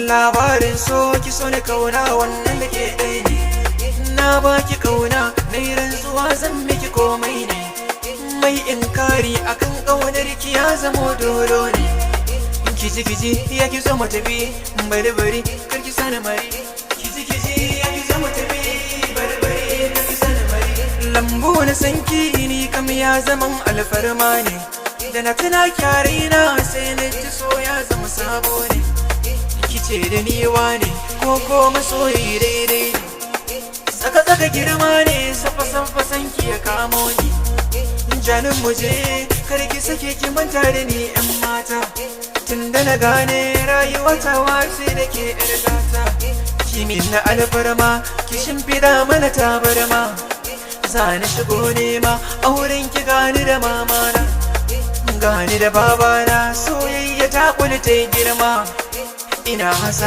Labarin so ki so ni kauna wannan da ke ɗai ne. Na baki kauna na yi rantsuwa zan miki komai ne. Mai inkari akan ƙaunar ki ya zamo dolo ne. Kiji ya ki zo mu tafi bari kar ki sani mari. Kiji ya ki zo mu tafi bari kar ki sani mari. Lambu na sanki ni kam ya zaman alfarma ne. Da na tuna kyare na sai na ji so ya zama sabo ne. Kice da niwa ne ko masoyi daidai ne. Tsaka girma ne safa sanki ya kamo ni. Janin muje kar ki sake ki manta da ni yan mata. Tunda na gane rayuwa ta wace da ke yar gata. Kimin na alfarma ki shimfiɗa mana tabarma. Za ni shigo nema auren ki gani da mamana. Gani da babana soyayya ta kula ta girma. Ina hasa